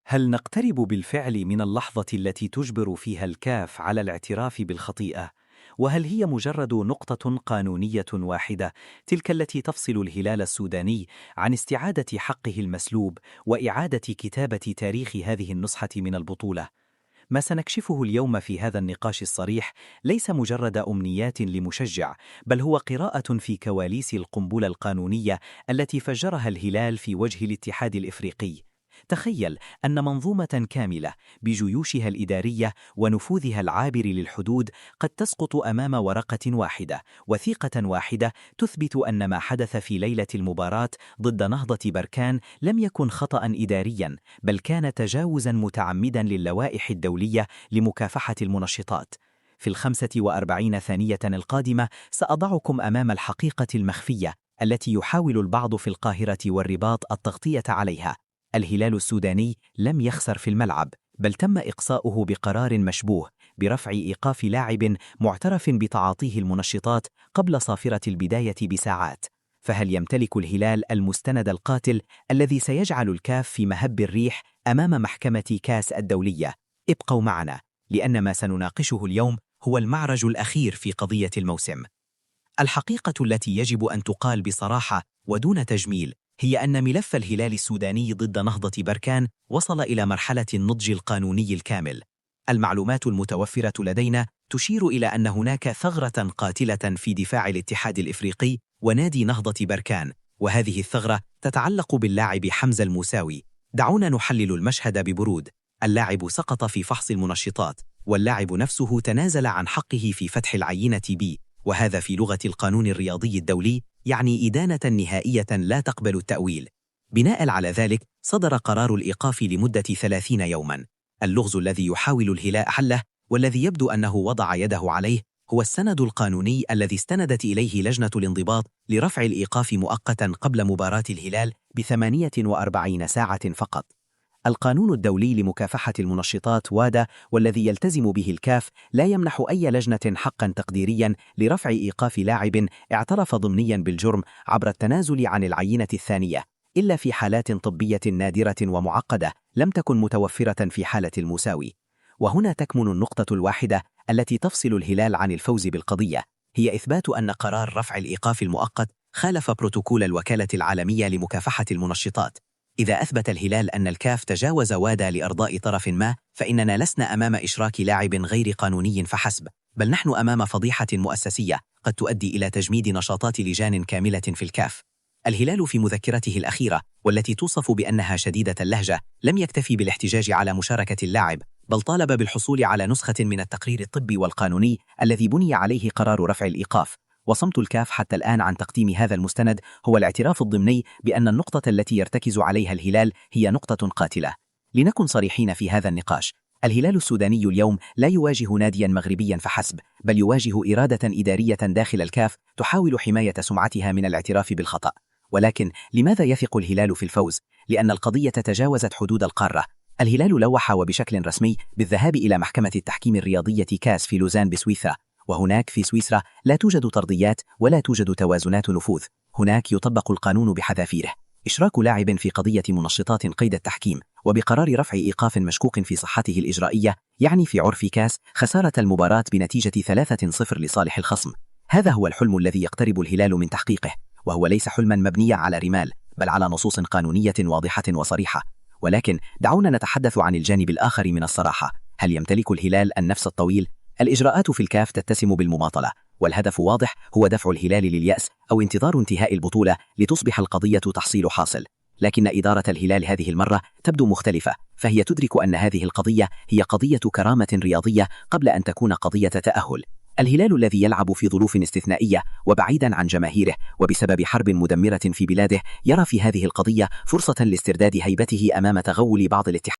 هل نقترب بالفعل من اللحظة التي تجبر فيها الكاف على الاعتراف بالخطيئة؟ وهل هي مجرد نقطة قانونية واحدة، تلك التي تفصل الهلال السوداني عن استعادة حقه المسلوب وإعادة كتابة تاريخ هذه النسخة من البطولة؟ ما سنكشفه اليوم في هذا النقاش الصريح ليس مجرد أمنيات لمشجع، بل هو قراءة في كواليس القنبلة القانونية التي فجرها الهلال في وجه الاتحاد الإفريقي. تخيل أن منظومة كاملة بجيوشها الإدارية ونفوذها العابر للحدود قد تسقط أمام ورقة واحدة، وثيقة واحدة تثبت أن ما حدث في ليلة المباراة ضد نهضة بركان لم يكن خطأ إداريا، بل كان تجاوزا متعمدا للوائح الدولية لمكافحة المنشطات. في 45 ثانية القادمة سأضعكم أمام الحقيقة المخفية التي يحاول البعض في القاهرة والرباط التغطية عليها. الهلال السوداني لم يخسر في الملعب، بل تم إقصاؤه بقرار مشبوه برفع إيقاف لاعب معترف بتعاطيه المنشطات قبل صافرة البداية بساعات. فهل يمتلك الهلال المستند القاتل الذي سيجعل الكاف في مهب الريح أمام محكمة كاس الدولية؟ ابقوا معنا، لأن ما سنناقشه اليوم هو المعرج الأخير في قضية الموسم. الحقيقة التي يجب أن تقال بصراحة ودون تجميل هي أن ملف الهلال السوداني ضد نهضة بركان وصل إلى مرحلة النضج القانوني الكامل. المعلومات المتوفرة لدينا تشير إلى أن هناك ثغرة قاتلة في دفاع الاتحاد الإفريقي ونادي نهضة بركان، وهذه الثغرة تتعلق باللاعب حمزة الموساوي. دعونا نحلل المشهد ببرود. اللاعب سقط في فحص المنشطات، واللاعب نفسه تنازل عن حقه في فتح العينة بي، وهذا في لغة القانون الرياضي الدولي يعني إدانة نهائية لا تقبل التأويل. بناء على ذلك صدر قرار الإيقاف لمدة 30 يوما. اللغز الذي يحاول الهلال حله والذي يبدو أنه وضع يده عليه هو السند القانوني الذي استندت إليه لجنة الانضباط لرفع الإيقاف مؤقتا قبل مباراة الهلال ب48 ساعة فقط. القانون الدولي لمكافحة المنشطات وادا، والذي يلتزم به الكاف، لا يمنح أي لجنة حقا تقديريا لرفع إيقاف لاعب اعترف ضمنيا بالجرم عبر التنازل عن العينة الثانية، إلا في حالات طبية نادرة ومعقدة لم تكن متوفرة في حالة الموساوي. وهنا تكمن النقطة الواحدة التي تفصل الهلال عن الفوز بالقضية، هي إثبات أن قرار رفع الإيقاف المؤقت خالف بروتوكول الوكالة العالمية لمكافحة المنشطات. إذا أثبت الهلال أن الكاف تجاوز وادا لإرضاء طرف ما، فإننا لسنا أمام إشراك لاعب غير قانوني فحسب، بل نحن أمام فضيحة مؤسسية قد تؤدي إلى تجميد نشاطات لجان كاملة في الكاف. الهلال في مذكرته الأخيرة، والتي توصف بأنها شديدة اللهجة، لم يكتفي بالاحتجاج على مشاركة اللاعب، بل طالب بالحصول على نسخة من التقرير الطبي والقانوني الذي بني عليه قرار رفع الإيقاف. وصمت الكاف حتى الآن عن تقديم هذا المستند هو الاعتراف الضمني بأن النقطة التي يرتكز عليها الهلال هي نقطة قاتلة. لنكن صريحين في هذا النقاش، الهلال السوداني اليوم لا يواجه ناديا مغربيا فحسب، بل يواجه إرادة إدارية داخل الكاف تحاول حماية سمعتها من الاعتراف بالخطأ. ولكن لماذا يثق الهلال في الفوز؟ لأن القضية تجاوزت حدود القارة. الهلال لوح وبشكل رسمي بالذهاب إلى محكمة التحكيم الرياضية كاس في لوزان بسويسرا، وهناك في سويسرا لا توجد طرديات ولا توجد توازنات نفوذ. هناك يطبق القانون بحذافيره. إشراك لاعب في قضية منشطات قيد التحكيم وبقرار رفع إيقاف مشكوك في صحته الإجرائية يعني في عرف كاس خسارة المباراة بنتيجة 3-0 لصالح الخصم. هذا هو الحلم الذي يقترب الهلال من تحقيقه، وهو ليس حلما مبنيا على رمال، بل على نصوص قانونية واضحة وصريحة. ولكن دعونا نتحدث عن الجانب الآخر من الصراحة. هل يمتلك الهلال النفس الطويل؟ الإجراءات في الكاف تتسم بالمماطلة، والهدف واضح هو دفع الهلال لليأس أو انتظار انتهاء البطولة لتصبح القضية تحصيل حاصل. لكن إدارة الهلال هذه المرة تبدو مختلفة، فهي تدرك أن هذه القضية هي قضية كرامة رياضية قبل أن تكون قضية تأهل. الهلال الذي يلعب في ظروف استثنائية وبعيدا عن جماهيره وبسبب حرب مدمرة في بلاده يرى في هذه القضية فرصة لاسترداد هيبته أمام تغول بعض الاتحاد